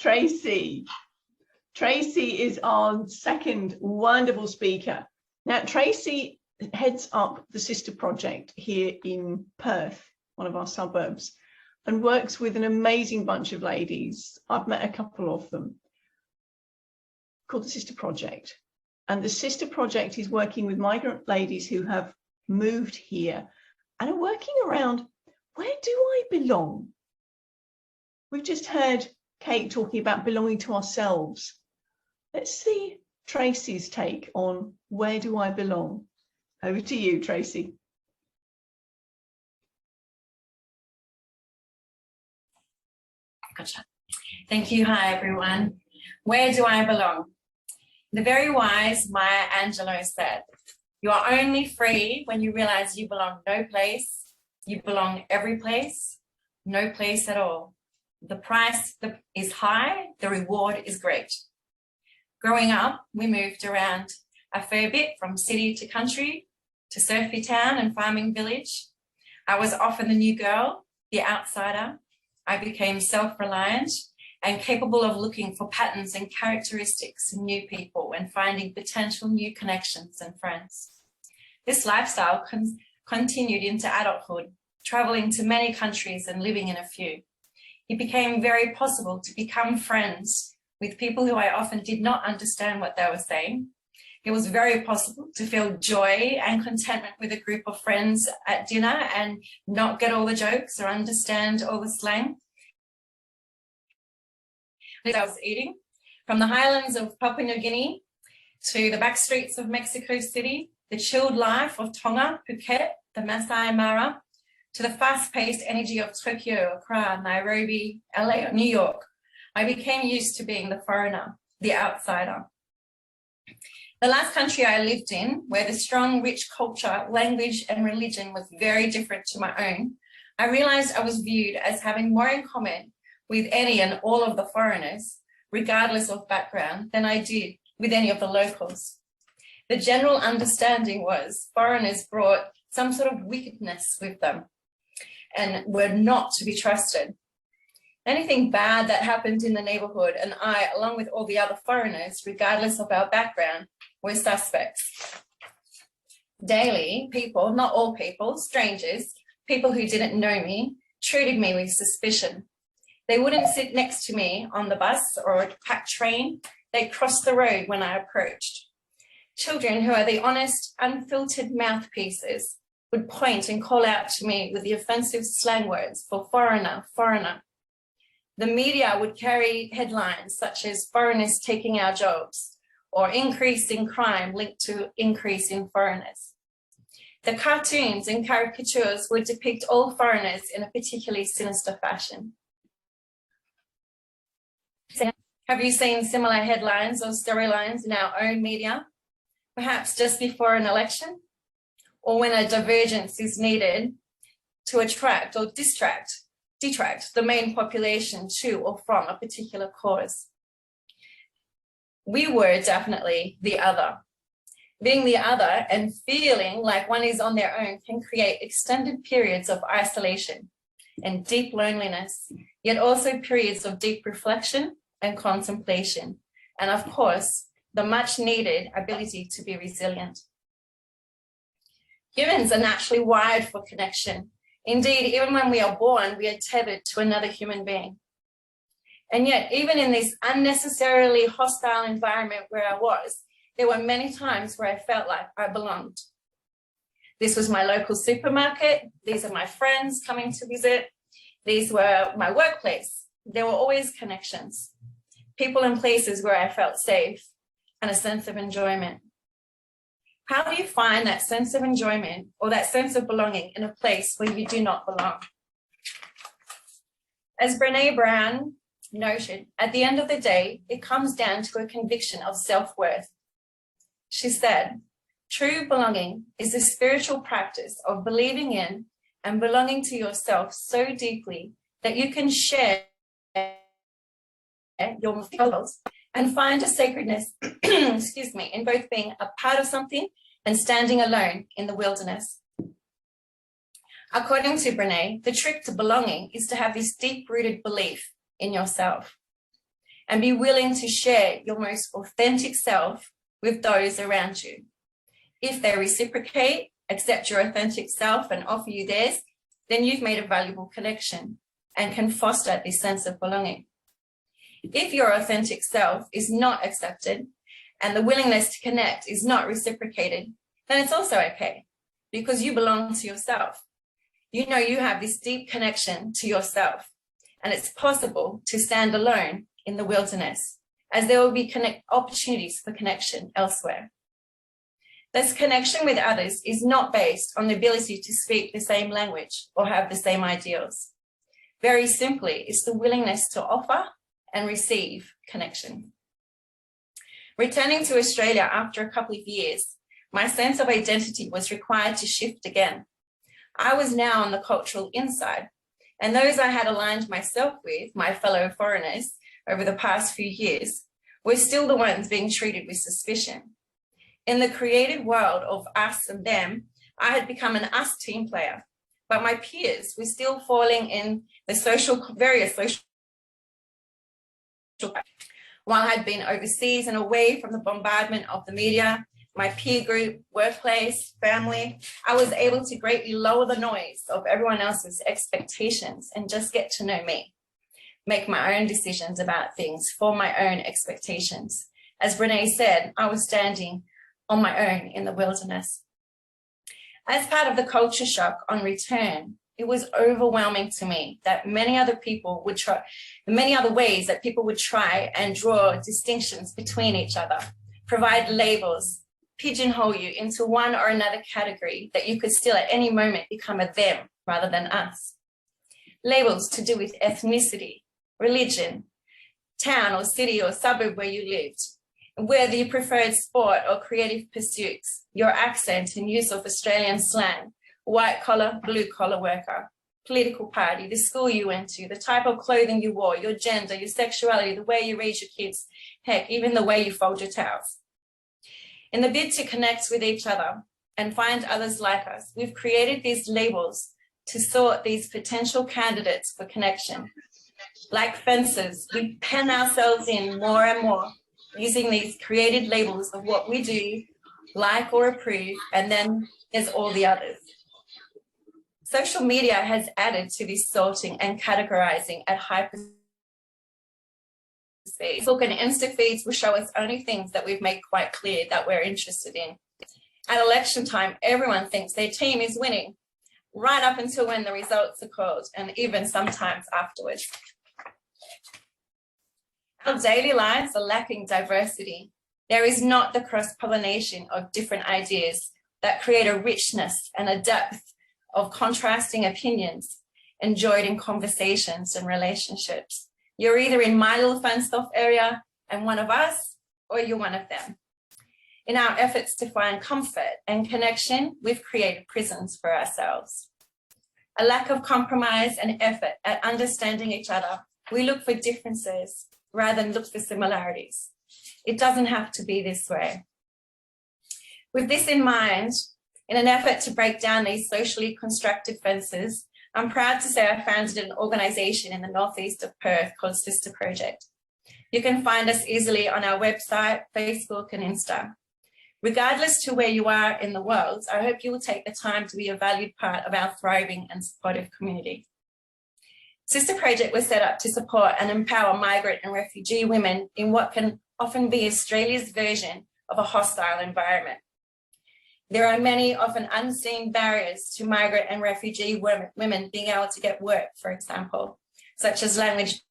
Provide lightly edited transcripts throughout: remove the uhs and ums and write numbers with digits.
Tracey. Tracey is our second wonderful speaker. Now, Tracey heads up the Sister Project here in Perth, one of our suburbs, and works with an amazing bunch of ladies. I've met a couple of them, called the Sister Project. And the Sister Project is working with migrant ladies who have moved here and are working around, where do I belong? We've just heard Kate talking about belonging to ourselves. Let's see Tracey's take on where do I belong. Over to you, Tracey. Gotcha. Thank you. Hi, everyone. Where do I belong? The very wise Maya Angelou said, "You are only free when you realize you belong no place, you belong every place, no place at all. The price is high, the reward is great." Growing up, we moved around a fair bit from city to country, to surfy town and farming village. I was often the new girl, the outsider. I became self-reliant and capable of looking for patterns and characteristics in new people and finding potential new connections and friends. This lifestyle continued into adulthood, traveling to many countries and living in a few. It became very possible to become friends with people who I often did not understand what they were saying. It was very possible to feel joy and contentment with a group of friends at dinner and not get all the jokes or understand all the slang that I was eating. From the highlands of Papua New Guinea to the back streets of Mexico City, the chilled life of Tonga, Phuket, the Masai Mara, to the fast-paced energy of Tokyo, Accra, Nairobi, LA, or New York, I became used to being the foreigner, the outsider. The last country I lived in, where the strong, rich culture, language, and religion was very different to my own, I realized I was viewed as having more in common with any and all of the foreigners, regardless of background, than I did with any of the locals. The general understanding was foreigners brought some sort of wickedness with them and were not to be trusted. Anything bad that happened in the neighborhood, and I, along with all the other foreigners, regardless of our background, were suspects. Daily, people, not all people, strangers, people who didn't know me, treated me with suspicion. They wouldn't sit next to me on the bus or a packed train. They crossed the road when I approached. Children who are the honest, unfiltered mouthpieces would point and call out to me with the offensive slang words for foreigner, foreigner. The media would carry headlines such as foreigners taking our jobs or increase in crime linked to increase in foreigners. The cartoons and caricatures would depict all foreigners in a particularly sinister fashion. Have you seen similar headlines or storylines in our own media? Perhaps just bore an election, or when a divergence is needed to attract or detract the main population to or from a particular cause. We were definitely the other. Being the other and feeling like one is on their own can create extended periods of isolation and deep loneliness, yet also periods of deep reflection and contemplation, and of course, the much needed ability to be resilient. Humans are naturally wired for connection. Indeed, even when we are born, we are tethered to another human being. And yet, even in this unnecessarily hostile environment where I was, there were many times where I felt like I belonged. This was my local supermarket. These are my friends coming to visit. These were my workplace. There were always connections, people and places where I felt safe and a sense of enjoyment. How do you find that sense of enjoyment or that sense of belonging in a place where you do not belong? As Brené Brown noted, at the end of the day, it comes down to a conviction of self-worth. She said, "True belonging is the spiritual practice of believing in and belonging to yourself so deeply that you can share your feelings and find a sacredness, excuse me, in both being a part of something and standing alone in the wilderness." According to Brené, the trick to belonging is to have this deep-rooted belief in yourself. and be willing to share your most authentic self with those around you. If they reciprocate, accept your authentic self and offer you theirs, then you've made a valuable connection and can foster this sense of belonging. If your authentic self is not accepted and the willingness to connect is not reciprocated, then it's also okay, because you belong to yourself. You know you have this deep connection to yourself, and it's possible to stand alone in the wilderness, as there will be opportunities for connection elsewhere. This connection with others is not based on the ability to speak the same language or have the same ideals. Very simply, it's the willingness to offer and receive connection. Returning to Australia after a couple of years, my sense of identity was required to shift again. I was now on the cultural inside, and those I had aligned myself with, my fellow foreigners, over the past few years, were still the ones being treated with suspicion. In the creative world of us and them, I had become an us team player, but my peers were still falling in the various social. While I'd been overseas and away from the bombardment of the media, my peer group, workplace, family, I was able to greatly lower the noise of everyone else's expectations and just get to know me, make my own decisions about things for my own expectations. As Brene said, I was standing on my own in the wilderness. As part of the culture shock on return, it was overwhelming to me that many other ways that people would try and draw distinctions between each other, provide labels, pigeonhole you into one or another category that you could still at any moment become a them rather than us. Labels to do with ethnicity, religion, town or city or suburb where you lived, whether you preferred sport or creative pursuits, your accent and use of Australian slang, white collar, blue collar worker, political party, the school you went to, the type of clothing you wore, your gender, your sexuality, the way you raise your kids, heck, even the way you fold your towels. In the bid to connect with each other and find others like us, we've created these labels to sort these potential candidates for connection. Like fences, we pen ourselves in more and more, using these created labels of what we do, like or approve, and then there's all the others. Social media has added to this sorting and categorizing at hyper speed. Facebook and Insta feeds will show us only things that we've made quite clear that we're interested in. At election time, everyone thinks their team is winning, right up until when the results are called, and even sometimes afterwards. Our daily lives are lacking diversity. There is not the cross-pollination of different ideas that create a richness and a depth of contrasting opinions enjoyed in conversations and relationships. You're either in my little fenced-off area and one of us, or you're one of them. In our efforts to find comfort and connection, we've created prisons for ourselves. A lack of compromise and effort at understanding each other. We look for differences rather than look for similarities. It doesn't have to be this way. With this in mind, in an effort to break down these socially constructed fences, I'm proud to say I founded an organisation in the northeast of Perth called Sister Project. You can find us easily on our website, Facebook and Insta. Regardless to where you are in the world, I hope you will take the time to be a valued part of our thriving and supportive community. Sister Project was set up to support and empower migrant and refugee women in what can often be Australia's version of a hostile environment. There are many often unseen barriers to migrant and refugee women being able to get work, for example, such as language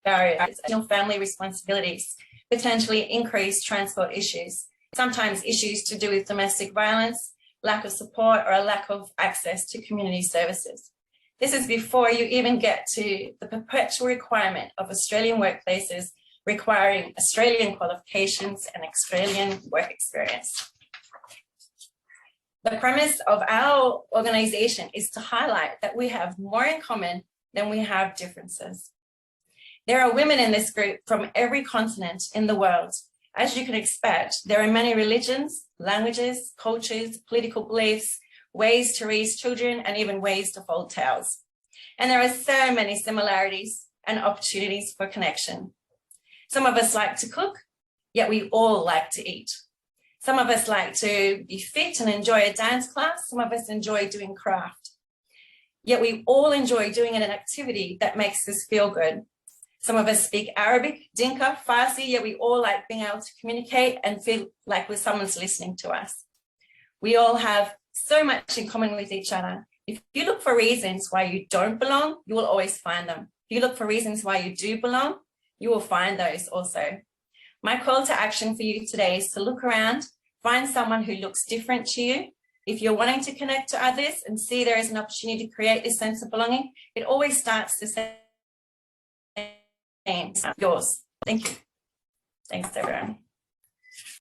barriers, family responsibilities, potentially increased transport issues, sometimes issues to do with domestic violence, lack of support, or a lack of access to community services. This is before you even get to the perpetual requirement of Australian workplaces requiring Australian qualifications and Australian work experience. The premise of our organisation is to highlight that we have more in common than we have differences. There are women in this group from every continent in the world. As you can expect, there are many religions, languages, cultures, political beliefs, ways to raise children, and even ways to fold towels. And there are so many similarities, and opportunities for connection. Some of us like to cook, yet we all like to eat. Some of us like to be fit and enjoy a dance class. Some of us enjoy doing craft. Yet we all enjoy doing an activity that makes us feel good. Some of us speak Arabic, Dinka, Farsi, yet we all like being able to communicate and feel like someone's listening to us. We all have so much in common with each other. If you look for reasons why you don't belong, you will always find them. If you look for reasons why you do belong, you will find those also. My call to action for you today is to look around, find someone who looks different to you. If you're wanting to connect to others and see there is an opportunity to create this sense of belonging, it always starts the same. Yours. Thank you. Thanks, everyone.